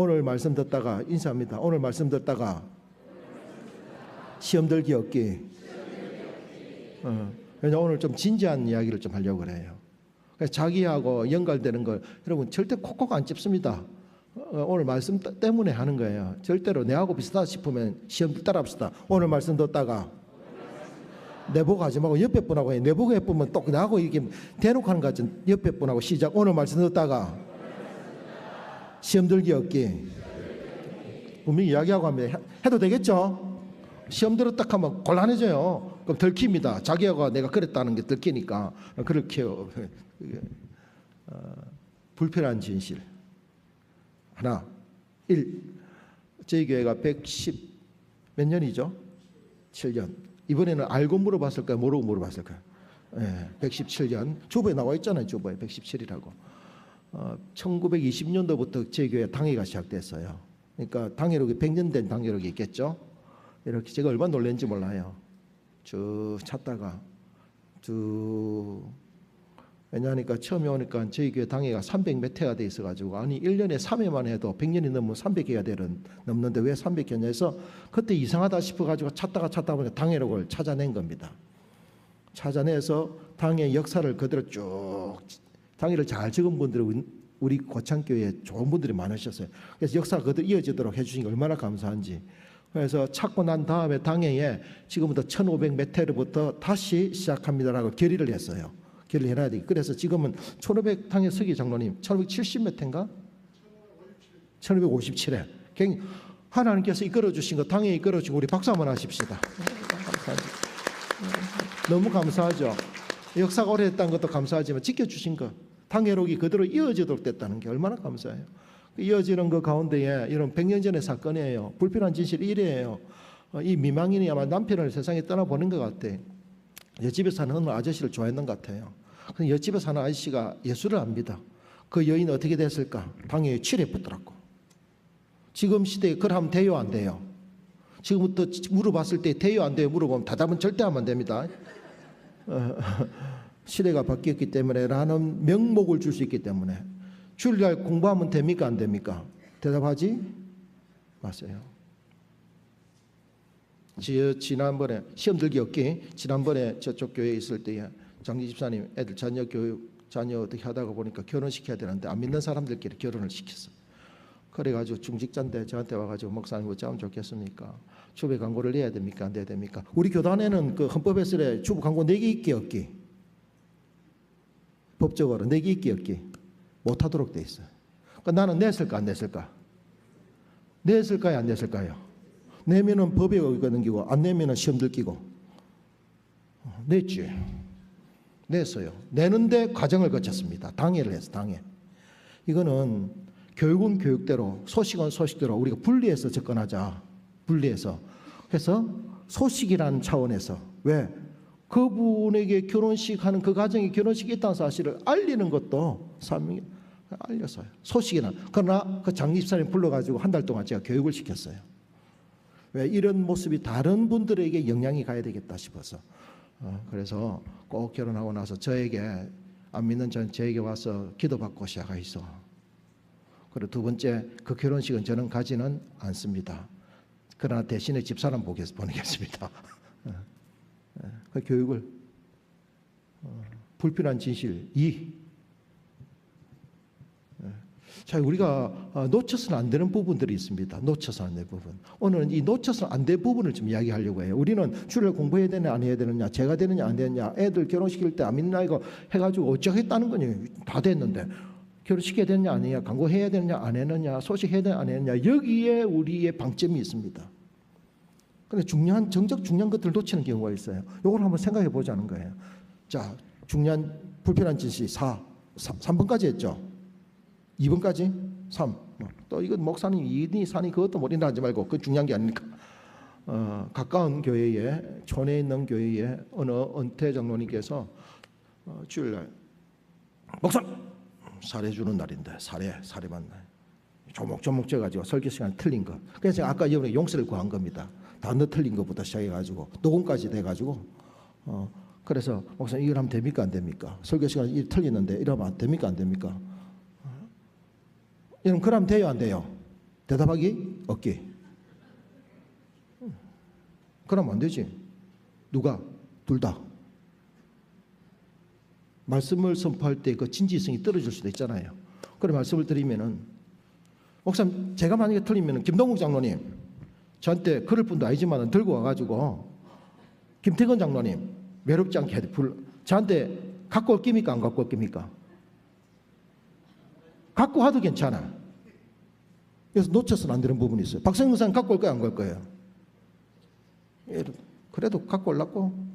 오늘 말씀 듣다가 인사합니다. 오늘 말씀 듣다가 시험 들기 없기. 왜냐면 오늘 좀 진지한 이야기를 좀 하려고 그래요. 그래서 자기하고 연관되는 걸 여러분 절대 콕콕 안 찝습니다. 오늘 말씀 때문에 하는 거예요. 절대로 내하고 비슷하다 싶으면 시험 따라합시다. 오늘 말씀 듣다가 내보고 하지 말고 옆에 분하고 해. 내보고 해보면 또 나하고 이렇게 대놓고 하는 것 같지. 옆에 분하고 시작. 오늘 말씀 듣다가 시험 들기 없기. 분명히 이야기하고 하면 해도 되겠죠? 시험 들었다 하면 곤란해져요. 그럼 들킵니다. 자기하고 내가 그랬다는 게 들키니까. 그렇게 불필요한 진실. 하나, 1. 저희 교회가 110 몇 년이죠? 7년. 이번에는 알고 물어봤을까요? 모르고 물어봤을까요? 117년. 주보에 나와 있잖아요. 주보에 117이라고. 1920년도부터 저희 교회 당회가 시작됐어요. 그러니까 당회록이 100년 된 당회록이 있겠죠? 이렇게 제가 얼마나 놀랐는지 몰라요. 쭉 찾다가 왜냐하니까 처음에 오니까 저희 교회 당회가 300몇 회가 돼 있어가지고 아니 1년에 3회만 해도 100년이 넘으면 300회가 넘는데 왜 300회냐 해서 그때 이상하다 싶어가지고 찾다가 보니까 당회록을 찾아낸 겁니다. 찾아내서 당회 역사를 그대로 쭉 당회를 잘 적은 분들이 우리 고창교회에 좋은 분들이 많으셨어요. 그래서 역사가 그대로 이어지도록 해주신 게 얼마나 감사한지. 그래서 찾고 난 다음에 당회에 지금부터 1500몇 회로부터 다시 시작합니다라고 결의를 했어요. 결의를 해놔야 되겠. 그래서 지금은 1500 당회 서기 장로님 1570몇 회인가? 1557회. 하나님께서 이끌어주신 거 당회에 이끌어주고 우리 박수 한번 하십시다. 너무 감사하죠. 역사가 오래됐다는 것도 감사하지만 지켜주신 거 당회록이 그대로 이어지도록 됐다는 게 얼마나 감사해요. 이어지는 그 가운데에 이런 100년 전의 사건이에요. 불필요한 진실이 이래요. 이 미망인이 아마 남편을 세상에 떠나보는 것 같아. 옆집에 사는 어느 아저씨를 좋아했는 것 같아요. 근데 옆집에 사는 아저씨가 예수를 압니다. 그 여인은 어떻게 됐을까? 당연히 취랩했더라고. 지금 시대에 그러면 돼요 안 돼요? 지금부터 물어봤을 때 돼요 안 돼요 물어보면 대답은 절대 하면 안 됩니다. 시대가 바뀌었기 때문에 라는 명목을 줄 수 있기 때문에 주일날 공부하면 됩니까 안 됩니까? 대답하지 마세요. 지난번에 시험 들기 없기 지난번에 저쪽 교회에 있을 때에 장기 집사님 애들 자녀 교육 자녀 어떻게 하다가 보니까 결혼시켜야 되는데 안 믿는 사람들끼리 결혼을 시켰어. 그래가지고 중직자인데 저한테 와가지고 목사님 어쩌면 좋겠습니까? 주부 광고를 내야 됩니까 안 내야 됩니까? 우리 교단에는 그 헌법에서 주부 광고 내기 있기 없기 법적으로 내기 있기 없기 못하도록 돼 있어요. 그러니까 나는 냈을까 안 냈을까? 냈을까요 안 냈을까요? 내면은 법에 어기고 안 내면은 시험 들기고. 냈지. 냈어요. 내는데 과정을 거쳤습니다. 당회를 해서 당회. 이거는 교육은 교육대로 소식은 소식대로 우리가 분리해서 접근하자. 분리해서. 그래서 소식이라는 차원에서 왜? 그분에게 결혼식 하는 그 가정이 결혼식이 있다는 사실을 알리는 것도 사명이 알렸어요. 소식이나. 그러나 그 장집사님 불러가지고 한 달 동안 제가 교육을 시켰어요. 왜 이런 모습이 다른 분들에게 영향이 가야 되겠다 싶어서 그래서 꼭 결혼하고 나서 저에게 안 믿는 저에게 와서 기도받고 시작하이소. 그리고 두 번째 그 결혼식은 저는 가지는 않습니다. 그러나 대신에 집사람 보내겠습니다. 그 교육을 불필요한 진실 2. 자, 우리가 놓쳐서는 안 되는 부분들이 있습니다. 놓쳐서는 안 되는 부분. 오늘은 이 놓쳐서는 안 되는 부분을 좀 이야기하려고 해요. 우리는 주를 공부해야 되느냐 안 해야 되느냐, 제가 되느냐 안 되느냐, 애들 결혼시킬 때 안 믿나 이거 해가지고 어쩌겠다는 거니. 다 됐는데 결혼시켜야 되느냐 안 해야, 광고해야 되느냐 안 했느냐, 소식해야 되느냐 안 했느냐, 여기에 우리의 방점이 있습니다. 그런데 정작 중요한 것들을 놓치는 경우가 있어요. 이걸 한번 생각해 보자는 거예요. 자, 중요한 불필요한 진실 3번까지 했죠. 2번까지 3. 또 이건 목사님 이니 사니 그것도 못 인하지 말고 그 중요한 게 아니니까. 가까운 교회에 촌에 있는 교회에 어느 은퇴 장로님께서 주일날 목사 사례 주는 날인데 사례만 날 조목조목 져가지고 설교 시간 틀린 거. 그래서 제가 아까 이번에 용서를 구한 겁니다. 단어 틀린 것부터 시작해가지고 녹음까지 돼가지고 그래서 목사님 이걸 하면 됩니까 안 됩니까? 설교 시간 이 틀리는데 이러면 됩니까 안 됩니까? 이러면 그러면 돼요 안 돼요? 대답하기 없기. 그러면 안 되지. 누가? 둘 다. 말씀을 선포할 때 그 진지성이 떨어질 수도 있잖아요. 그런 말씀을 드리면은, 목사님 제가 만약에 틀리면은 김동국 장로님 저한테 그럴 분도 아니지만 들고 와가지고 김태건 장로님 외롭지 않게 저한테 갖고 올 깁니까 안 갖고 올 깁니까? 갖고 와도 괜찮아. 그래서 놓쳐서는 안 되는 부분이 있어요. 박성영 목사님 갖고 올 거야 안 갈 거예요? 그래도 갖고 올라고.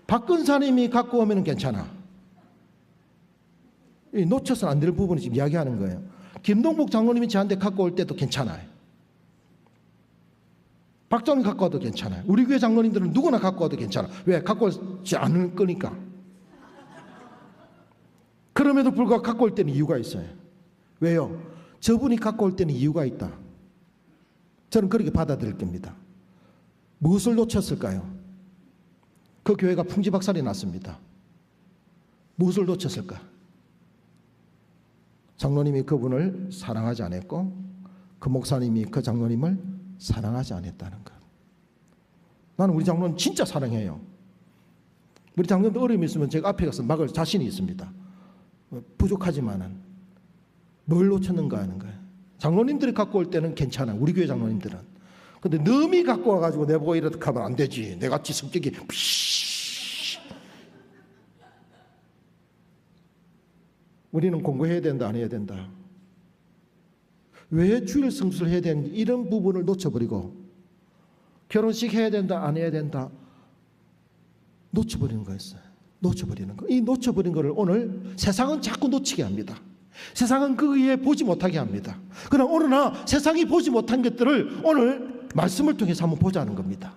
박근사님이 갖고 오면 괜찮아. 놓쳐서는 안 될 부분을 지금 이야기하는 거예요. 김동복 장로님이 저한테 갖고 올 때도 괜찮아요. 박 장로님 갖고 와도 괜찮아요. 우리 교회 장로님들은 누구나 갖고 와도 괜찮아. 왜? 갖고 오지 않을 거니까. 그럼에도 불구하고 갖고 올 때는 이유가 있어요. 왜요? 저분이 갖고 올 때는 이유가 있다. 저는 그렇게 받아들일 겁니다. 무엇을 놓쳤을까요? 그 교회가 풍지박살이 났습니다. 무엇을 놓쳤을까? 장로님이 그분을 사랑하지 않았고 그 목사님이 그 장로님을 사랑하지 않았다는 것. 나는 우리 장로는 진짜 사랑해요. 우리 장로님도 어려움이 있으면 제가 앞에 가서 막을 자신이 있습니다. 부족하지만은 뭘 놓쳤는가 하는 거예요. 장로님들이 갖고 올 때는 괜찮아. 우리 교회 장로님들은. 근데 너미 갖고 와가지고 내보고 이렇게 하면 안 되지. 내같이 성격이 우리는 공부해야 된다 안 해야 된다. 왜 주일 성수를 해야 되는지 이런 부분을 놓쳐버리고 결혼식 해야 된다 안 해야 된다 놓쳐버리는 거였어요. 놓쳐버리는 거. 이 놓쳐버린 거를 오늘 세상은 자꾸 놓치게 합니다. 세상은 그 위에 보지 못하게 합니다. 그러나 오늘 나 세상이 보지 못한 것들을 오늘 말씀을 통해서 한번 보자는 겁니다.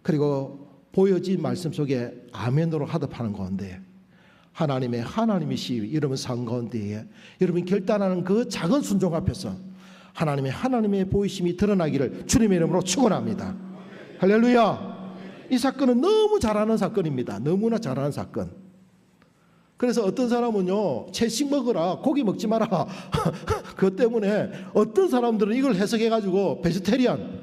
그리고 보여진 말씀 속에 아멘으로 하답하는 가운데 하나님이시 이러면 산 가운데에 여러분이 결단하는 그 작은 순종 앞에서 하나님의 보이심이 드러나기를 주님의 이름으로 축원합니다. 할렐루야. 이 사건은 너무 잘하는 사건입니다. 너무나 잘하는 사건. 그래서 어떤 사람은요, 채식 먹어라, 고기 먹지 마라. 그것 때문에 어떤 사람들은 이걸 해석해가지고 베지테리안,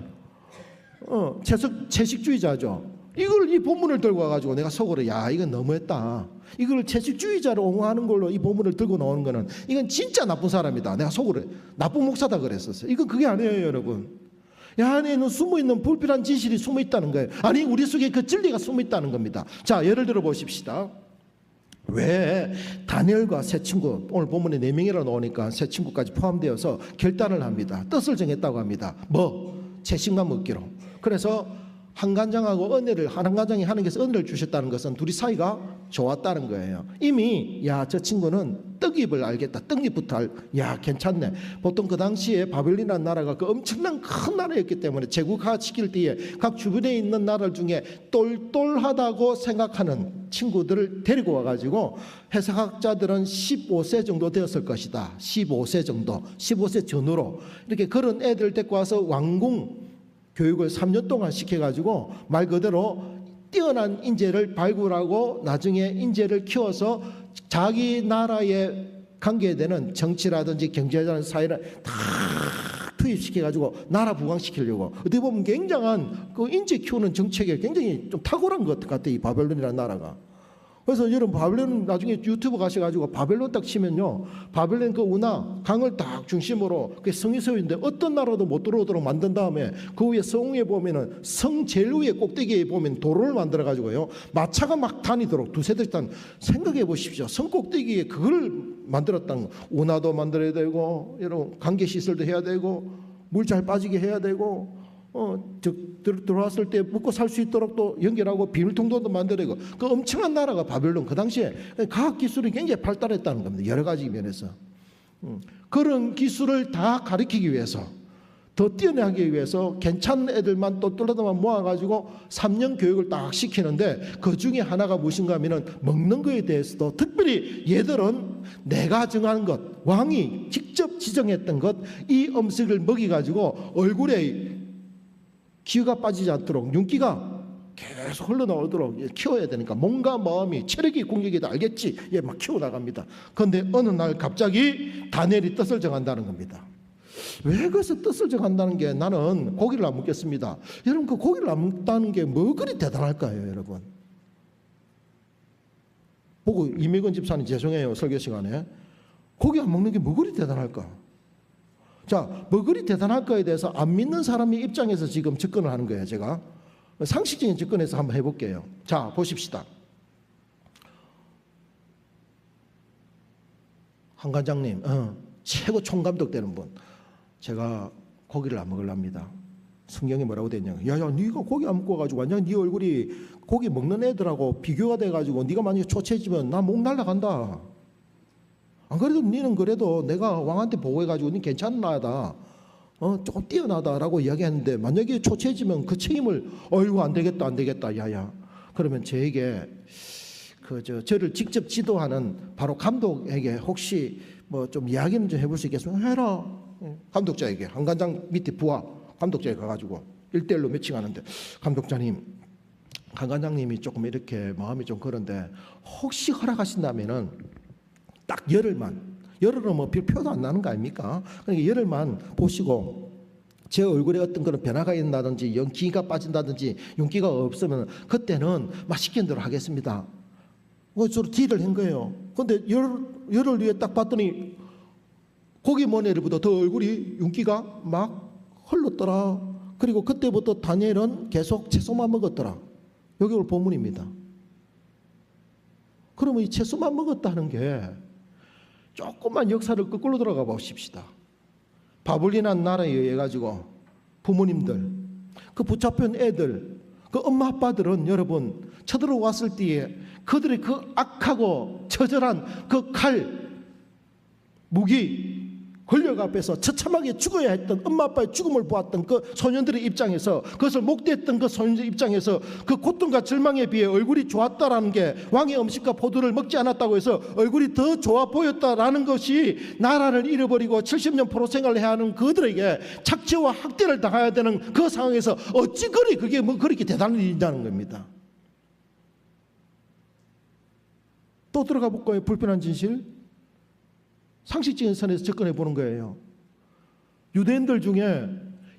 채식주의자죠. 이 본문을 들고 와가지고 내가 속으로 야 이건 너무했다. 이걸 채식주의자를 옹호하는 걸로 이 본문을 들고 나오는 거는 이건 진짜 나쁜 사람이다. 내가 속으로 나쁜 목사다 그랬었어요. 이건 그게 아니에요, 여러분. 이 안에는 숨어있는 불필요한 진실이 숨어있다는 거예요. 아니 우리 속에 그 진리가 숨어있다는 겁니다. 자, 예를 들어 보십시다. 왜 다니엘과 세 친구, 오늘 본문에 4명이라 나오니까 세 친구까지 포함되어서 결단을 합니다. 뜻을 정했다고 합니다. 채식만 먹기로. 그래서 한간장하고 한간장이 하나님께서 은혜를 주셨다는 것은 둘이 사이가 좋았다는 거예요. 이미 저 친구는 떡잎을 알겠다. 떡잎부터 괜찮네. 보통 그 당시에 바벨론이라는 나라가 그 엄청난 큰 나라였기 때문에 제국화시킬 때에 각 주변에 있는 나라 중에 똘똘하다고 생각하는 친구들을 데리고 와가지고 해석학자들은 15세 정도 되었을 것이다. 15세 정도, 15세 전후로 이렇게 그런 애들 데리고 와서 왕궁 교육을 3년 동안 시켜가지고 말 그대로 뛰어난 인재를 발굴하고 나중에 인재를 키워서 자기 나라에 관계되는 정치라든지 경제라든지 사회를 다 투입시켜가지고 나라 부강시키려고 어떻게 보면 굉장한 그 인재 키우는 정책에 굉장히 좀 탁월한 것 같아요. 이 바벨론이라는 나라가. 그래서 여러분 바벨론 나중에 유튜브 가셔가지고 바벨론 딱 치면요, 바벨론 그 운하 강을 딱 중심으로 그 성이 서 있는데 어떤 나라도 못 들어오도록 만든 다음에 그 위에 성 위에 보면은 성 제일 위에 꼭대기에 보면 도로를 만들어 가지고요 마차가 막 다니도록 두세 대씩 생각해 보십시오. 성 꼭대기에 그걸 만들었다는 거. 운하도 만들어야 되고 여러분 관계 시설도 해야 되고 물 잘 빠지게 해야 되고 들어왔을 때 먹고 살 수 있도록 또 연결하고 비밀통로도 만들고 그 엄청난 나라가 바벨론. 그 당시에 과학 기술이 굉장히 발달했다는 겁니다. 여러 가지 면에서 그런 기술을 다 가르치기 위해서 더 뛰어나기 위해서 괜찮은 애들만 또 뚫어다만 모아가지고 3년 교육을 딱 시키는데 그 중에 하나가 무엇인가 하면은 먹는 거에 대해서도 특별히 얘들은 내가 정하는 것, 왕이 직접 지정했던 것, 이 음식을 먹여가지고 얼굴에 기가 빠지지 않도록 윤기가 계속 흘러나오도록 키워야 되니까 몸과 마음이 체력이 공격이다 알겠지? 예, 막 키워나갑니다. 그런데 어느 날 갑자기 다니엘이 뜻을 정한다는 겁니다. 왜 그래서 뜻을 정한다는 게 나는 고기를 안 먹겠습니다. 여러분 그 고기를 안 먹다는 게 뭐 그리 대단할까요 여러분? 보고 이미근 집사님 죄송해요 설교 시간에 고기 안 먹는 게 뭐 그리 대단할까? 자, 뭐 그리 대단할까에 대해서 안 믿는 사람의 입장에서 지금 접근을 하는 거예요. 제가 상식적인 접근에서 한번 해볼게요. 자, 보십시다. 한 관장님 최고 총감독 되는 분, 제가 고기를 안 먹으랍니다. 성경에 뭐라고 되냐? 야야, 네가 고기 안 먹고 가지고 완전 네 얼굴이 고기 먹는 애들하고 비교가 돼가지고 네가 만약에 초췌해지면 나 목 날라간다. 안 그래도 니는 그래도 내가 왕한테 보고해가지고 니 괜찮은 아이다, 조금 뛰어나다라고 이야기했는데 만약에 초췌해지면 그 책임을 어이구 안 되겠다 야야. 그러면 저에게 저를 직접 지도하는 바로 감독에게 혹시 뭐 좀 이야기는 좀 해볼 수 있겠습니까? 해라. 감독자에게 한 관장 밑에 부하 감독자에 가가지고 1대1로 매칭하는데 감독자님, 한 관장님이 조금 이렇게 마음이 좀 그런데 혹시 허락하신다면은 딱 열흘은 뭐 표도 안 나는 거 아닙니까? 그러니까 열흘만 보시고 제 얼굴에 어떤 그런 변화가 있다든지 연기가 빠진다든지 윤기가 없으면 그때는 막 시킨 대로 하겠습니다. 서로 딜을 한 거예요. 그런데 열흘 뒤에 딱 봤더니 고기 머리부터 더 얼굴이 윤기가 막 흘렀더라. 그리고 그때부터 다니엘은 계속 채소만 먹었더라. 여기 올 본문입니다. 그러면 이 채소만 먹었다는 게 조금만 역사를 거꾸로 들어가 보십시다. 바블리난 나라에 의해 가지고 부모님들, 그 붙잡힌 애들, 그 엄마 아빠들은 여러분 쳐들어왔을 때에 그들의 그 악하고 처절한 그 칼, 무기, 권력 앞에서 처참하게 죽어야 했던 엄마 아빠의 죽음을 보았던 그 소년들의 입장에서, 그것을 목도했던 그 소년들의 입장에서 그 고통과 절망에 비해 얼굴이 좋았다라는 게, 왕의 음식과 포도를 먹지 않았다고 해서 얼굴이 더 좋아 보였다라는 것이 나라를 잃어버리고 70년 포로 생활을 해야 하는 그들에게 착취와 학대를 당해야 되는 그 상황에서 어찌 그게 뭐 그렇게 대단한 일이냐는 겁니다. 또 들어가 볼까요? 불편한 진실. 상식적인 선에서 접근해 보는 거예요. 유대인들 중에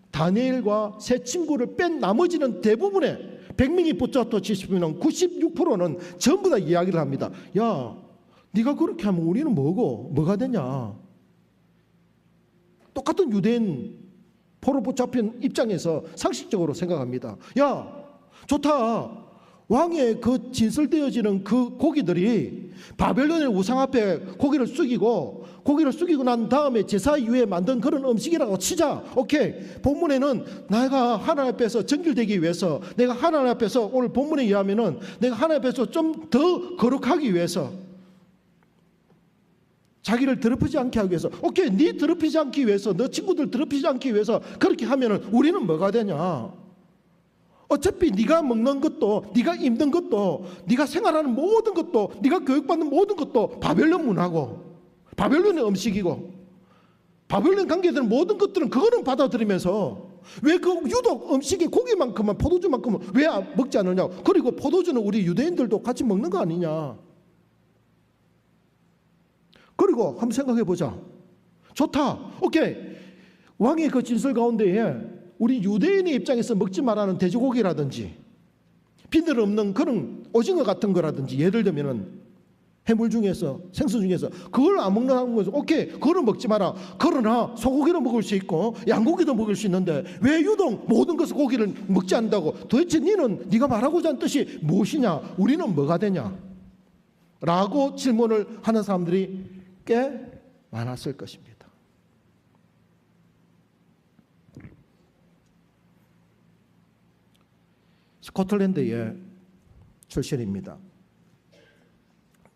다니엘과 세 친구를 뺀 나머지는 대부분의 100명이 붙잡혀 치시면 96%는 전부 다 이야기를 합니다. 야, 네가 그렇게 하면 우리는 뭐가 되냐? 똑같은 유대인 포로 붙잡힌 입장에서 상식적으로 생각합니다. 야, 좋다. 왕의 그 진설되어지는 그 고기들이 바벨론의 우상 앞에 고기를 숙이고 난 다음에 제사 이후에 만든 그런 음식이라고 치자. 오케이. 본문에는 내가 하나님 앞에서 정결되기 위해서, 내가 하나님 앞에서 오늘 본문에 의하면은 내가 하나님 앞에서 좀 더 거룩하기 위해서, 자기를 더럽히지 않게 하기 위해서, 오케이. 네 더럽히지 않기 위해서, 너 친구들 더럽히지 않기 위해서 그렇게 하면은 우리는 뭐가 되냐? 어차피 네가 먹는 것도, 네가 입는 것도, 네가 생활하는 모든 것도, 네가 교육받는 모든 것도 바벨론 문화고 바벨론의 음식이고 바벨론 관계되는 모든 것들은 그거는 받아들이면서 왜 그 유독 음식이 고기만큼만, 포도주만큼은 왜 먹지 않느냐? 그리고 포도주는 우리 유대인들도 같이 먹는 거 아니냐? 그리고 한번 생각해 보자. 좋다. 오케이. 왕의 그 진설 가운데에 우리 유대인의 입장에서 먹지 말라는 돼지고기라든지 비늘 없는 그런 오징어 같은 거라든지, 예를 들면은 해물 중에서, 생선 중에서 그걸 안 먹는다는 거죠. 오케이, 그거는 먹지 마라. 그러나 소고기도 먹을 수 있고 양고기도 먹을 수 있는데 왜 유독 모든 것을 고기를 먹지 않는다고? 도대체 네가 말하고자 하는 뜻이 무엇이냐? 우리는 뭐가 되냐? 라고 질문을 하는 사람들이 꽤 많았을 것입니다. 스코틀랜드의 출신입니다.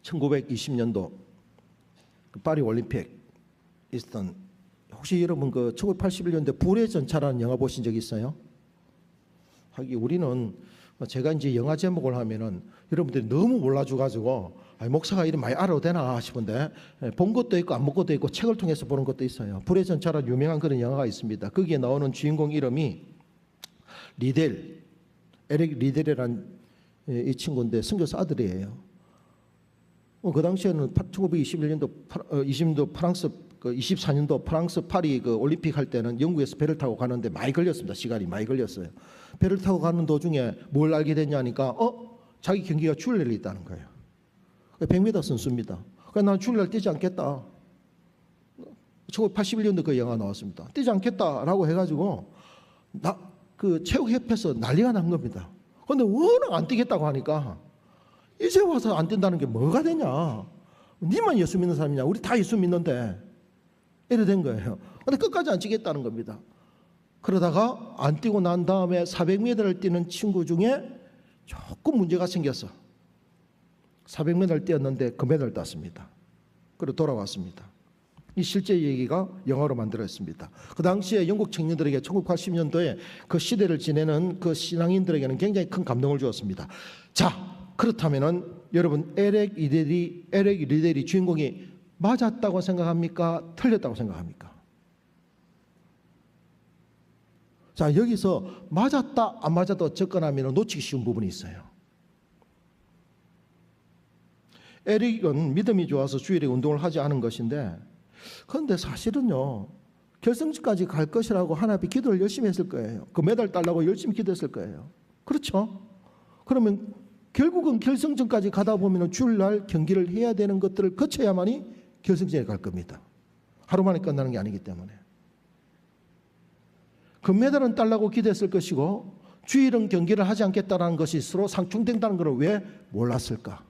1920년도 파리 올림픽 있었던, 혹시 여러분 그 1981년대 불의 전차라는 영화 보신 적 있어요? 하긴 우리는, 제가 이제 영화 제목을 하면은 여러분들이 너무 몰라줘가지고 목사가 이름 많이 알아도 되나 싶은데, 본 것도 있고 안 본 것도 있고 책을 통해서 보는 것도 있어요. 불의 전차라는 유명한 그런 영화가 있습니다. 거기에 나오는 주인공 이름이 리델 에릭 리델이라는 이 친구인데 선교사 아들이에요. 그 당시에는 1921년도 20년도 프랑스 24년도 프랑스 파리 올림픽 할 때는 영국에서 배를 타고 가는데 많이 걸렸습니다. 시간이 많이 걸렸어요. 배를 타고 가는 도중에 뭘 알게 됐냐니까 자기 경기가 주일날이 있다는 거예요. 100m 선수입니다. 그래서 난 주일날 뛰지 않겠다. 1981년도 그 영화 나왔습니다. 뛰지 않겠다라고 해가지고 그 체육협회에서 난리가 난 겁니다. 그런데 워낙 안 뛰겠다고 하니까 이제 와서 안 뛴다는 게 뭐가 되냐? 니만 예수 믿는 사람이냐? 우리 다 예수 믿는데 이래 된 거예요. 그런데 끝까지 안 뛰겠다는 겁니다. 그러다가 안 뛰고 난 다음에 400m를 뛰는 친구 중에 조금 문제가 생겼어. 400m를 뛰었는데 금메달을 땄습니다. 그리고 돌아왔습니다. 이 실제 얘기가 영화로 만들어졌습니다. 그 당시에 영국 청년들에게 1980년도에 그 시대를 지내는 그 신앙인들에게는 굉장히 큰 감동을 주었습니다. 자, 그렇다면은 여러분 에릭 리델이 주인공이 맞았다고 생각합니까? 틀렸다고 생각합니까? 자, 여기서 맞았다 안 맞았다 접근하면 놓치기 쉬운 부분이 있어요. 에릭은 믿음이 좋아서 주일에 운동을 하지 않은 것인데, 그런데 사실은요 결승까지 갈 것이라고 하나님이 기도를 열심히 했을 거예요. 그 메달 달라고 열심히 기도했을 거예요. 그렇죠? 그러면 결국은 결승전까지 가다 보면 주일날 경기를 해야 되는 것들을 거쳐야만이 결승전에 갈 겁니다. 하루 만에 끝나는 게 아니기 때문에. 금메달은 달라고 기대했을 것이고 주일은 경기를 하지 않겠다는 것이 서로 상충된다는 것을 왜 몰랐을까?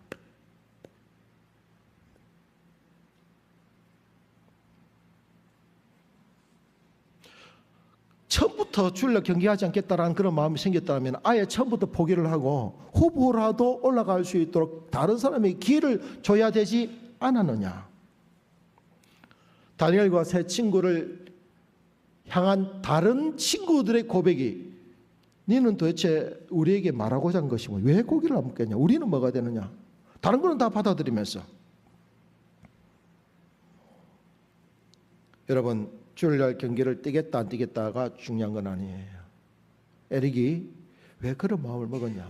처음부터 주일날 경기하지 않겠다라는 그런 마음이 생겼다면 아예 처음부터 포기를 하고 후보라도 올라갈 수 있도록 다른 사람에게 기회를 줘야 되지 않았느냐. 다니엘과 세 친구를 향한 다른 친구들의 고백이 너는 도대체 우리에게 말하고자 한 것이 왜 고기를 안 먹겠냐. 우리는 뭐가 되느냐. 다른 거는 다 받아들이면서. 여러분 주일날 경기를 뛰겠다 안 뛰겠다가 중요한 건 아니에요. 에릭이 왜 그런 마음을 먹었냐.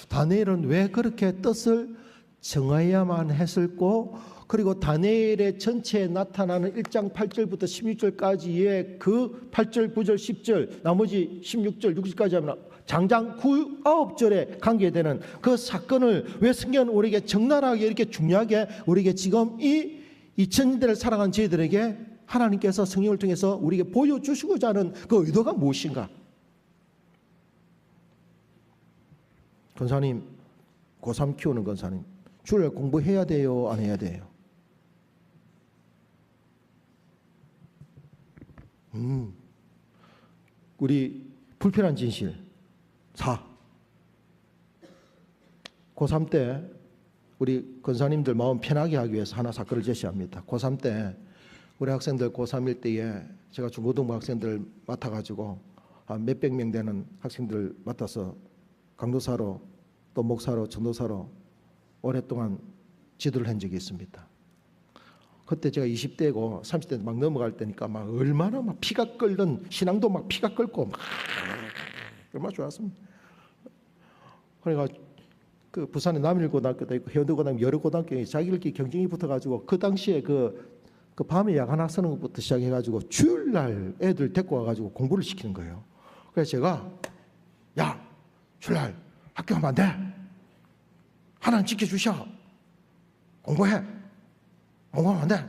다니엘은 왜 그렇게 뜻을 정해야만 했을고, 그리고 다니엘의 전체에 나타나는 1장 8절부터 16절까지의 그 8절, 9절, 10절, 나머지 16절, 6절까지 하면 장장 9, 9절에 관계되는 그 사건을 왜 성경은 우리에게 적나라하게 이렇게 중요하게 우리에게 지금 이 2000년대를 살아간 저희들에게 하나님께서 성령을 통해서 우리에게 보여주시고자 하는 그 의도가 무엇인가? 권사님, 고3 키우는 권사님, 주일 공부해야 돼요? 안 해야 돼요? 우리 불편한 진실 4. 고3 때 우리 권사님들 마음 편하게 하기 위해서 하나 사건을 제시합니다. 고3 때 우리 학생들 고3일 때에 제가 중고등부 학생들 맡아가지고 한 몇백 명 되는 학생들 맡아서 강도사로 또 목사로 전도사로 오랫동안 지도를 한 적이 있습니다. 그때 제가 20대고 30대 막 넘어갈 때니까 막 얼마나 막 피가 끓는, 신앙도 막 피가 끓고 막 얼마나 좋았습니다. 그러니까 그 부산에 남일고등학교도 있고 해운대고등학교 여러 고등학교에 자기들끼리 경쟁이 붙어가지고 그 당시에 그 밤에 야간 학습하는 것부터 시작해가지고 주일날 애들 데리고 와가지고 공부를 시키는 거예요. 그래서 제가 야 주일날 학교 가면 안 돼. 하나님 지켜주셔. 공부해. 공부하면 안 돼.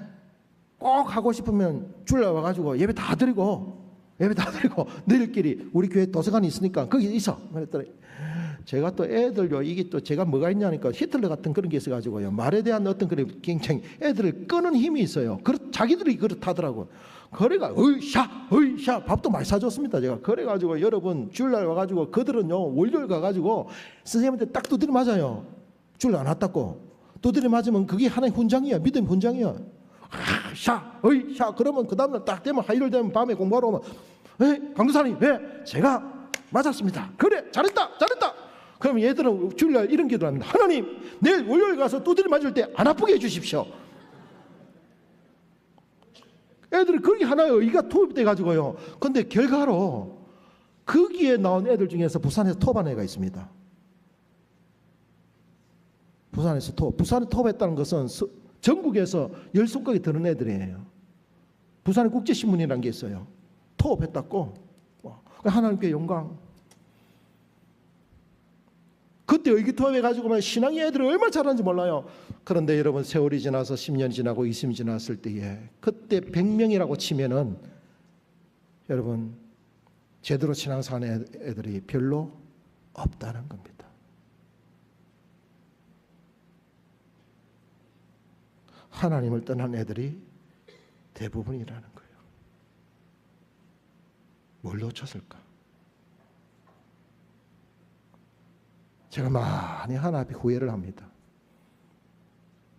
꼭 하고 싶으면 주일날 와가지고 예배 다 드리고 너희들끼리 우리 교회 도서관이 있으니까 거기 있어. 그랬더니 제가 또 애들요, 이게 또 제가 뭐가 있냐니까 히틀러 같은 그런 게 있어가지고요, 말에 대한 어떤 그런 굉장히 애들을 끄는 힘이 있어요. 자기들이 그렇다더라고. 그래가 으쌰 밥도 많이 사줬습니다. 제가 그래가지고 여러분 주일날 와가지고 그들은요 월요일 가가지고 선생님한테 딱 두드려 맞아요. 주일날 안 왔다고 두드려 맞으면 그게 하나의 훈장이야. 믿음 훈장이야. 으쌰 그러면 그 다음날 딱 되면 화요일 되면 밤에 공부하러 오면 강도사님 제가 맞았습니다. 그래 잘했다. 그러면 얘들은 주일날 이런 기도를 합니다. 하나님 내일 월요일 가서 두드려 맞을 때 안 아프게 해주십시오. 애들은 그게 하나의 의의가 투입돼 가지고요. 근데 결과로 거기에 나온 애들 중에서 부산에서 톱한 애가 있습니다. 부산에서 부산에 톱했다는 것은 전국에서 10손가락에 드는 애들이에요. 부산의 국제신문이라는 게 있어요. 톱했다고. 하나님께 영광. 그때 의기투합해가지고 신앙의 애들이 얼마나 잘하는지 몰라요. 그런데 여러분, 세월이 지나서 10년 지나고 20년 지났을 때에 그때 100명이라고 치면은 여러분, 제대로 신앙사는 애들이 별로 없다는 겁니다. 하나님을 떠난 애들이 대부분이라는 거예요. 뭘 놓쳤을까? 제가 많이 하나님 앞에 후회를 합니다.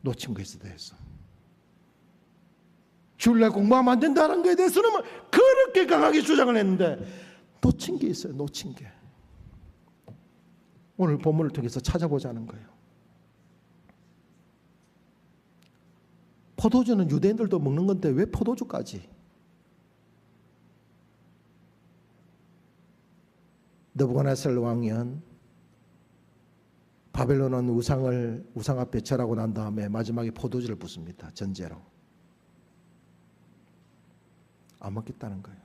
놓친 것에 대해서. 주일날 공부하면 안 된다는 것에 대해서는 그렇게 강하게 주장을 했는데 놓친 게 있어요. 놓친 게. 오늘 본문을 통해서 찾아보자는 거예요. 포도주는 유대인들도 먹는 건데 왜 포도주까지? 느부갓네살 왕은 바벨론은 우상 앞에 절하고 난 다음에 마지막에 포도주를 붓습니다. 전제로. 안 먹겠다는 거예요.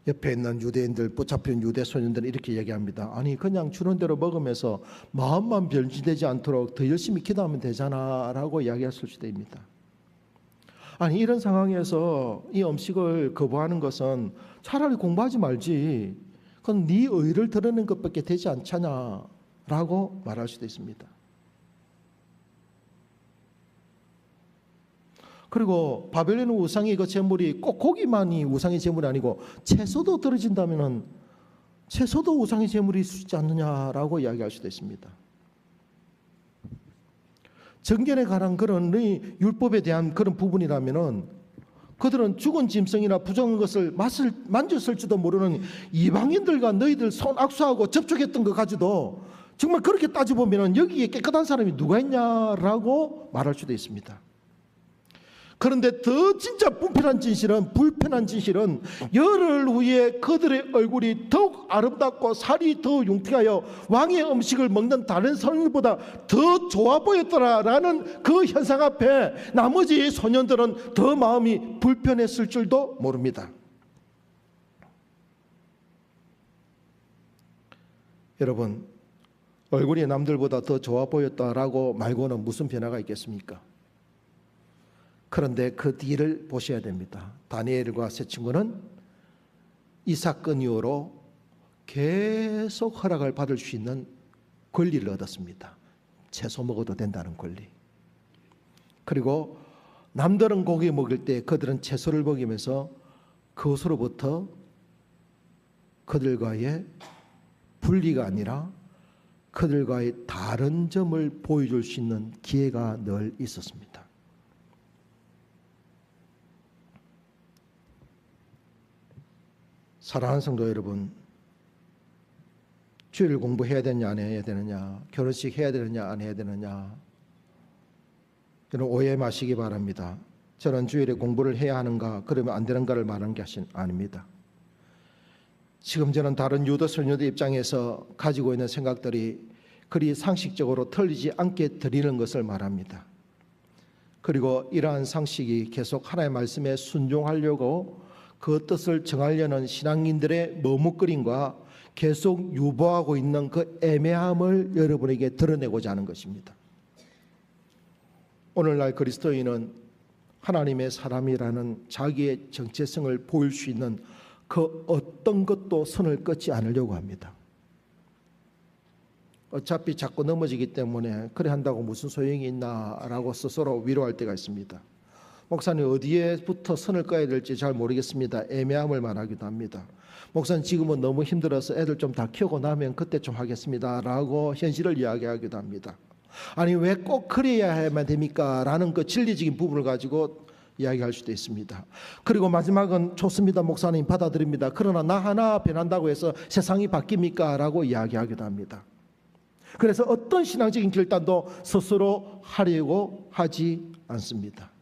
옆에 있는 유대인들, 붙잡힌 유대 소년들은 이렇게 얘기합니다. 아니, 그냥 주는 대로 먹으면서 마음만 변질되지 않도록 더 열심히 기도하면 되잖아 라고 이야기했을 수도 있습니다. 아니, 이런 상황에서 이 음식을 거부하는 것은 차라리 공부하지 말지, 그건 네 의를 드러내는 것밖에 되지 않잖아 라고 말할 수도 있습니다. 그리고 바벨론 우상의 그 제물이 꼭 고기만이 우상의 제물이 아니고 채소도 떨어진다면은 채소도 우상의 제물이 있지 않느냐라고 이야기할 수도 있습니다. 정견에 관한 그런 율법에 대한 그런 부분이라면은 그들은 죽은 짐승이나 부정한 것을 만졌을지도 모르는 이방인들과 너희들 손 악수하고 접촉했던 것 가지고 정말 그렇게 따져보면은 여기에 깨끗한 사람이 누가 있냐라고 말할 수도 있습니다. 그런데 더 진짜 불편한 진실은 열흘 후에 그들의 얼굴이 더욱 아름답고 살이 더 융택하여 왕의 음식을 먹는 다른 사람들보다 더 좋아 보였더라라는 그 현상 앞에 나머지 소년들은 더 마음이 불편했을 줄도 모릅니다. 여러분, 얼굴이 남들보다 더 좋아 보였다라고 말고는 무슨 변화가 있겠습니까? 그런데 그 뒤를 보셔야 됩니다. 다니엘과 세 친구는 이 사건 이후로 계속 허락을 받을 수 있는 권리를 얻었습니다. 채소 먹어도 된다는 권리. 그리고 남들은 고기 먹을 때 그들은 채소를 먹이면서 그것으로부터 그들과의 분리가 아니라 그들과의 다른 점을 보여줄 수 있는 기회가 늘 있었습니다. 사랑하는 성도 여러분, 주일 공부해야 되느냐 안 해야 되느냐, 결혼식 해야 되느냐 안 해야 되느냐, 저는 오해 마시기 바랍니다. 저는 주일에 공부를 해야 하는가 그러면 안 되는가를 말하는 게 아닙니다. 지금 저는 다른 유도 소녀들 입장에서 가지고 있는 생각들이 그리 상식적으로 틀리지 않게 드리는 것을 말합니다. 그리고 이러한 상식이 계속 하나님의 말씀에 순종하려고 그 뜻을 정하려는 신앙인들의 머뭇거림과 계속 유보하고 있는 그 애매함을 여러분에게 드러내고자 하는 것입니다. 오늘날 그리스도인은 하나님의 사람이라는 자기의 정체성을 보일 수 있는 그 어떤 것도 선을 끊지 않으려고 합니다. 어차피 자꾸 넘어지기 때문에 그래 한다고 무슨 소용이 있나라고 스스로 위로할 때가 있습니다. 목사님, 어디에부터 선을 꺼야 될지 잘 모르겠습니다. 애매함을 말하기도 합니다. 목사님, 지금은 너무 힘들어서 애들 좀 다 키우고 나면 그때 좀 하겠습니다 라고 현실을 이야기하기도 합니다. 아니, 왜 꼭 그래야만 됩니까? 라는 그 진리적인 부분을 가지고 이야기할 수도 있습니다. 그리고 마지막은 좋습니다, 목사님, 받아들입니다. 그러나 나 하나 변한다고 해서 세상이 바뀝니까? 라고 이야기하기도 합니다. 그래서 어떤 신앙적인 결단도 스스로 하려고 하지 않습니다.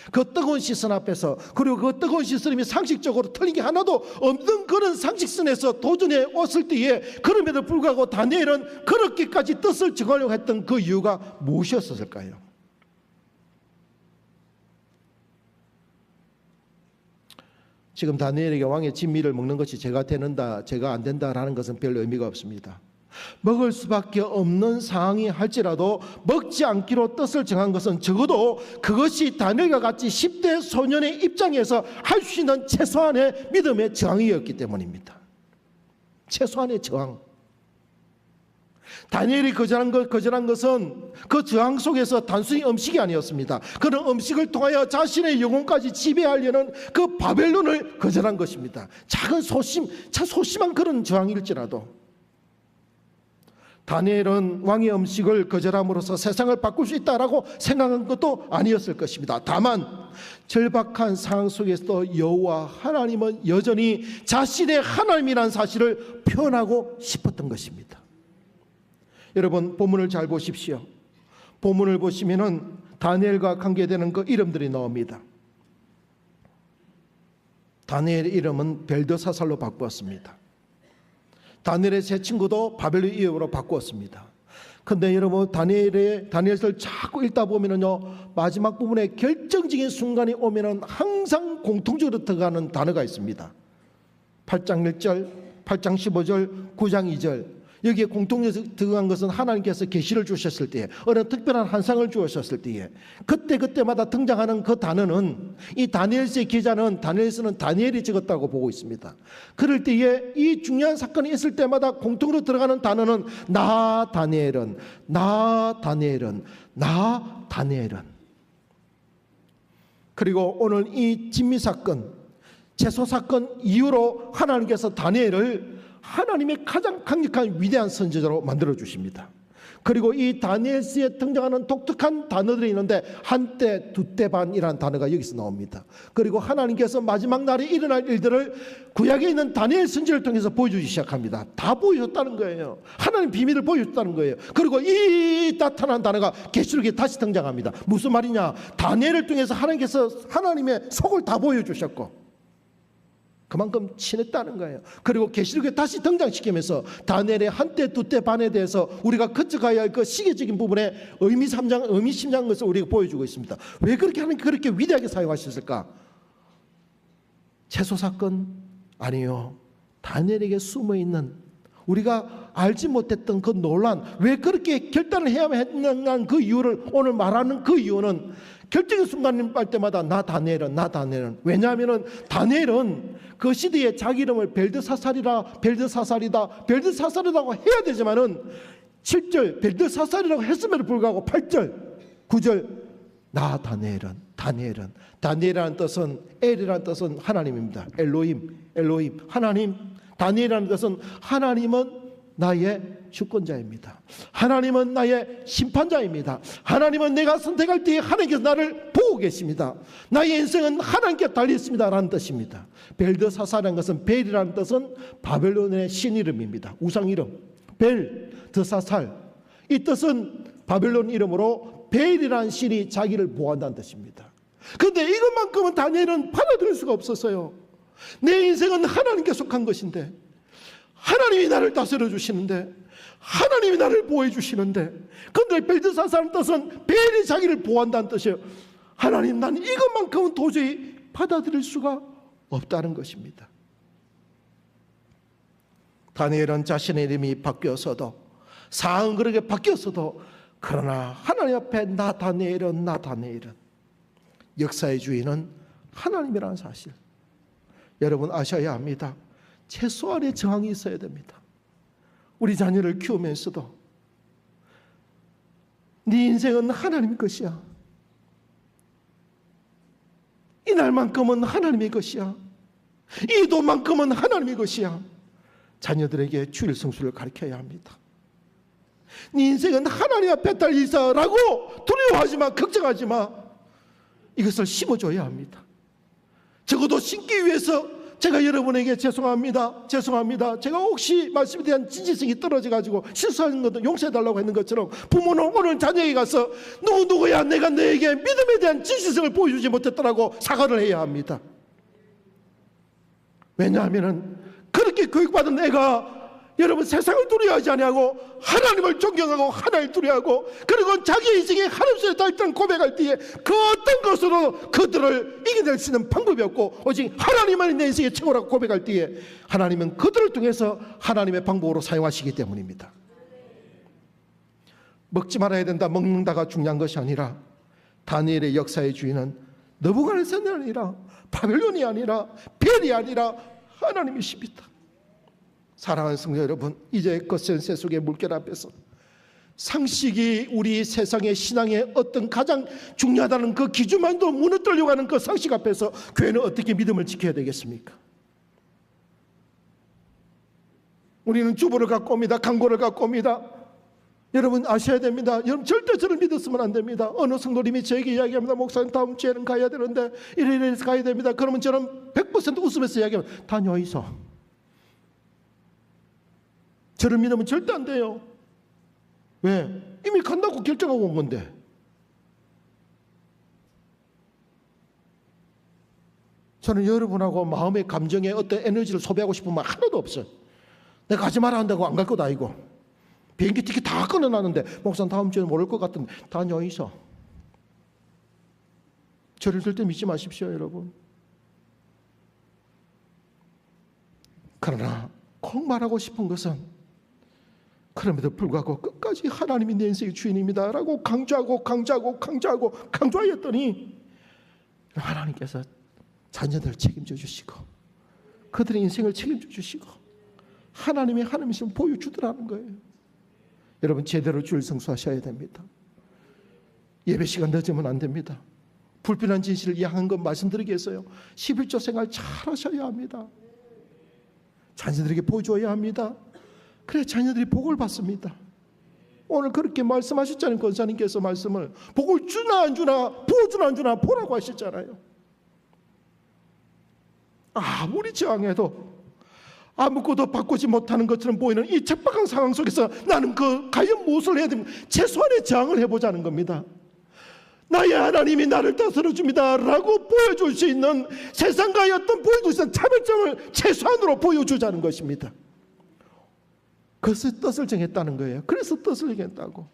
그 뜨거운 시선 앞에서, 그리고 그 뜨거운 시선이 상식적으로 틀린 게 하나도 없는 그런 상식선에서 도전해 왔을 때에, 그럼에도 불구하고 다니엘은 그렇게까지 뜻을 정하려고 했던 그 이유가 무엇이었을까요? 지금 다니엘에게 왕의 진미를 먹는 것이 제가 되는다, 제가 안 된다라는 것은 별 의미가 없습니다. 먹을 수밖에 없는 상황이 할지라도 먹지 않기로 뜻을 정한 것은 적어도 그것이 다니엘과 같이 10대 소년의 입장에서 할 수 있는 최소한의 믿음의 저항이었기 때문입니다. 최소한의 저항. 다니엘이 거절한 것은 그 저항 속에서 단순히 음식이 아니었습니다. 그는 음식을 통하여 자신의 영혼까지 지배하려는 그 바벨론을 거절한 것입니다. 작은 참 소심한 그런 저항일지라도 다니엘은 왕의 음식을 거절함으로써 세상을 바꿀 수 있다라고 생각한 것도 아니었을 것입니다. 다만 절박한 상황 속에서도 여호와 하나님은 여전히 자신의 하나님이라는 사실을 표현하고 싶었던 것입니다. 여러분, 본문을 잘 보십시오. 본문을 보시면은 다니엘과 관계되는 그 이름들이 나옵니다. 다니엘의 이름은 벨드사살로 바꾸었습니다. 다니엘의 새 친구도 바벨론 이름으로 바꾸었습니다. 근데 여러분, 다니엘서를 자꾸 읽다 보면은요, 마지막 부분에 결정적인 순간이 오면은 항상 공통적으로 들어가는 단어가 있습니다. 8장 1절, 8장 15절, 9장 2절. 여기에 공통적으로 들어간 것은 하나님께서 계시를 주셨을 때에, 어느 특별한 환상을 주셨을 때에 그때마다 등장하는 그 단어는, 이 다니엘서의 기자는 다니엘서는 다니엘이 적었다고 보고 있습니다. 그럴 때에 이 중요한 사건이 있을 때마다 공통으로 들어가는 단어는 나 다니엘은, 나 다니엘은, 나 다니엘은. 그리고 오늘 이 진미 사건, 채소 사건 이후로 하나님께서 다니엘을 하나님의 가장 강력한 위대한 선지자로 만들어 주십니다. 그리고 이 다니엘서에 등장하는 독특한 단어들이 있는데, 한때 두때 반이라는 단어가 여기서 나옵니다. 그리고 하나님께서 마지막 날에 일어날 일들을 구약에 있는 다니엘 선지를 통해서 보여주기 시작합니다. 다 보여줬다는 거예요. 하나님 비밀을 보여줬다는 거예요. 그리고 이 나타난 단어가 계시록에 다시 등장합니다. 무슨 말이냐? 다니엘을 통해서 하나님께서 하나님의 속을 다 보여주셨고 그만큼 친했다는 거예요. 그리고 계시록에 다시 등장시키면서 다니엘의 한때 두때 반에 대해서 우리가 거쳐가야 할 그 시계적인 부분에 의미심장한 것을 우리가 보여주고 있습니다. 왜 그렇게 하나님께 그렇게 위대하게 사용하셨을까? 채소 사건 아니요, 다니엘에게 숨어있는, 우리가 알지 못했던 그 논란, 왜 그렇게 결단을 해야만 했는가, 그 이유를 오늘 말하는 그 이유는 결정의 순간을 할 때마다 나 다니엘은, 나 다니엘은. 왜냐하면 다니엘은 그 시대에 자기 이름을 벨드사살이다, 벨드사살이라고 해야 되지만은 7절 벨드사살이라고 했음에도 불구하고 8절, 9절 나 다니엘은, 다니엘이라는 뜻은, 엘이라는 뜻은 하나님입니다. 엘로힘, 하나님. 다니엘이라는 뜻은 하나님은 나의 주권자입니다. 하나님은 나의 심판자입니다. 하나님은 내가 선택할 때에 하나님께서 나를 보고 계십니다. 나의 인생은 하나님께 달려있습니다 라는 뜻입니다. 벨드사살이라는 것은, 벨이라는 뜻은 바벨론의 신 이름입니다. 우상 이름. 벨드사살, 이 뜻은 바벨론 이름으로 벨이라는 신이 자기를 보호한다는 뜻입니다. 그런데 이것만큼은 다니엘은 받아들일 수가 없었어요. 내 인생은 하나님께 속한 것인데, 하나님이 나를 다스려 주시는데, 하나님이 나를 보호해 주시는데, 그런데 벨드사살의 뜻은 벨이 자기를 보호한다는 뜻이에요. 하나님, 난 이것만큼은 도저히 받아들일 수가 없다는 것입니다. 다니엘은 자신의 이름이 바뀌어서도, 상황은 그렇게 바뀌었어도, 그러나 하나님 앞에 나 다니엘은, 역사의 주인은 하나님이라는 사실, 여러분 아셔야 합니다. 최소한의 저항이 있어야 됩니다. 우리 자녀를 키우면서도 네 인생은 하나님 것이야. 이 날만큼은 하나님의 것이야. 이 돈만큼은 하나님의 것이야. 자녀들에게 주일 성수를 가르쳐야 합니다. 네 인생은 하나님 앞에 달리사라고 두려워하지 마, 걱정하지 마. 이것을 심어줘야 합니다. 적어도 심기 위해서 제가 여러분에게 죄송합니다. 제가 혹시 말씀에 대한 진실성이 떨어져가지고 실수하는 것도 용서해달라고 했는 것처럼 부모는 오늘 자녀에게 가서 누구야 내가 너에게 믿음에 대한 진실성을 보여주지 못했더라고 사과를 해야 합니다. 왜냐하면 그렇게 교육받은 애가 여러분 세상을 두려워하지 아니하고 하나님을 존경하고 하나님을 두려워하고 그리고 자기의 인생에 하나님께 달던 고백할 때에 그 어떤 것으로 그들을 이겨낼 수 있는 방법이 없고 오직 하나님만이 내 인생의 최고라고 고백할 때에 하나님은 그들을 통해서 하나님의 방법으로 사용하시기 때문입니다. 먹지 말아야 된다, 먹는다가 중요한 것이 아니라 다니엘의 역사의 주인은 느부갓네살이 아니라 바벨론이 아니라 벨이 아니라 하나님이십니다. 사랑하는 성도 여러분, 이제 거센 속의 물결 앞에서 상식이 우리 세상의 신앙의 어떤 가장 중요하다는 그 기준만도 무너뜨리려고 하는 그 상식 앞에서 교회는 어떻게 믿음을 지켜야 되겠습니까? 우리는 주보를 갖고 옵니다. 강고를 갖고 옵니다. 여러분 아셔야 됩니다. 여러분 절대 저를 믿었으면 안 됩니다. 어느 성도님이 저에게 이야기합니다. 목사님 다음 주에는 가야 되는데 이래서 가야 됩니다. 그러면 저는 100% 웃으면서 이야기하면 다녀있어. 저를 믿으면 절대 안 돼요. 왜? 이미 간다고 결정하고 온 건데. 저는 여러분하고 마음의 감정에 어떤 에너지를 소비하고 싶은 말 하나도 없어요. 내가 가지 마라 한다고 안 갈 것도 아니고 비행기 티켓 다 끊어놨는데 목사님 다음 주에는 모를 것 같은데 다녀있어. 저를 절대 믿지 마십시오 여러분. 그러나 꼭 말하고 싶은 것은 그럼에도 불구하고 끝까지 하나님이 내 인생의 주인입니다 라고 강조하였더니 하나님께서 자녀들을 책임져 주시고 그들의 인생을 책임져 주시고 하나님의 하나님이심을 보여주더라는 거예요. 여러분 제대로 주일 성수하셔야 됩니다. 예배 시간 늦으면 안 됩니다. 불필요한 진실을 양한 것 말씀드리겠어요. 11조 생활 잘 하셔야 합니다. 자녀들에게 보여줘야 합니다. 그래 자녀들이 복을 받습니다. 오늘 그렇게 말씀하셨잖아요. 권사님께서 말씀을 복을 주나 안 주나 부어주나 안 주나 보라고 하셨잖아요. 아무리 저항해도 아무것도 바꾸지 못하는 것처럼 보이는 이 척박한 상황 속에서 나는 과연 무엇을 해야 됩니까? 최소한의 저항을 해보자는 겁니다. 나의 하나님이 나를 다스려 줍니다 라고 보여줄 수 있는 세상과의 어떤 보여줄 수 있는 차별점을 최소한으로 보여주자는 것입니다. 그래서 뜻을 정했다는 거예요. 그래서 뜻을 정했다고.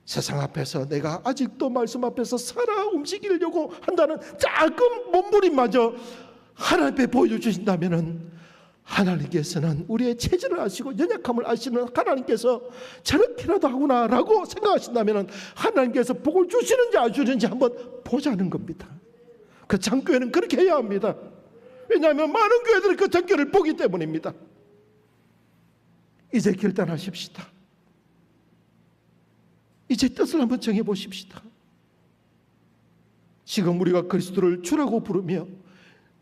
세상 앞에서 내가 아직도 말씀 앞에서 살아 움직이려고 한다는 작은 몸부림마저 하나님 앞에 보여주신다면 하나님께서는 우리의 체질을 아시고 연약함을 아시는 하나님께서 저렇게라도 하구나라고 생각하신다면 하나님께서 복을 주시는지 안 주시는지 한번 보자는 겁니다. 그 장교회는 그렇게 해야 합니다. 왜냐하면 많은 교회들이 그 장교를 보기 때문입니다. 이제 결단하십시다. 이제 뜻을 한번 정해보십시다. 지금 우리가 그리스도를 주라고 부르며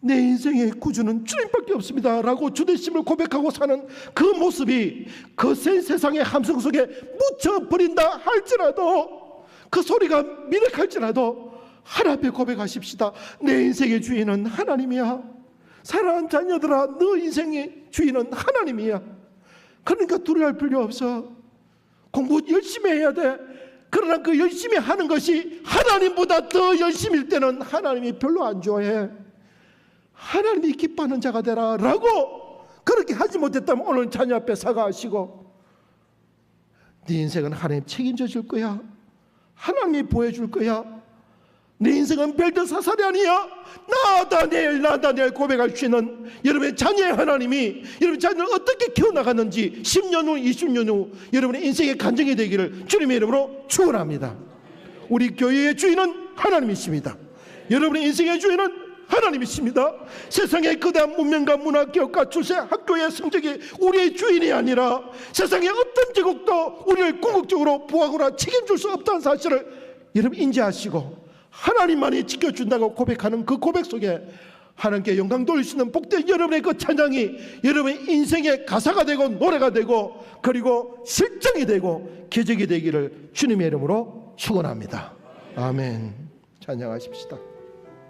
내 인생의 구주는 주님밖에 없습니다 라고 주되심을 고백하고 사는 그 모습이 거센 세상의 함성 속에 묻혀버린다 할지라도 그 소리가 미력할지라도 하나님 앞에 고백하십시다. 내 인생의 주인은 하나님이야. 사랑하는 자녀들아 너 인생의 주인은 하나님이야. 그러니까 두려워할 필요 없어. 공부 열심히 해야 돼. 그러나 그 열심히 하는 것이 하나님보다 더 열심일 때는 하나님이 별로 안 좋아해. 하나님이 기뻐하는 자가 되라 라고 그렇게 하지 못했다면 오늘 자녀 앞에 사과하시고 네 인생은 하나님 책임져 줄 거야. 하나님이 보여줄 거야. 내 인생은 벨드사살이 아니야. 나다니엘 고백할 수 있는 여러분의 자녀의 하나님이 여러분 자녀를 어떻게 키워나갔는지 10년 후 20년 후 여러분의 인생의 간증이 되기를 주님의 이름으로 축원합니다. 우리 교회의 주인은 하나님이십니다. 여러분의 인생의 주인은 하나님이십니다. 세상의 거대한 문명과 문화, 기업과 출세, 학교의 성적이 우리의 주인이 아니라 세상의 어떤 제국도 우리를 궁극적으로 보호하거나 책임질 수 없다는 사실을 여러분 인지하시고 하나님만이 지켜준다고 고백하는 그 고백 속에 하나님께 영광 돌릴 수 있는 복된 여러분의 그 찬양이 여러분의 인생의 가사가 되고 노래가 되고 그리고 실정이 되고 기적이 되기를 주님의 이름으로 축원합니다. 아멘. 찬양하십시다.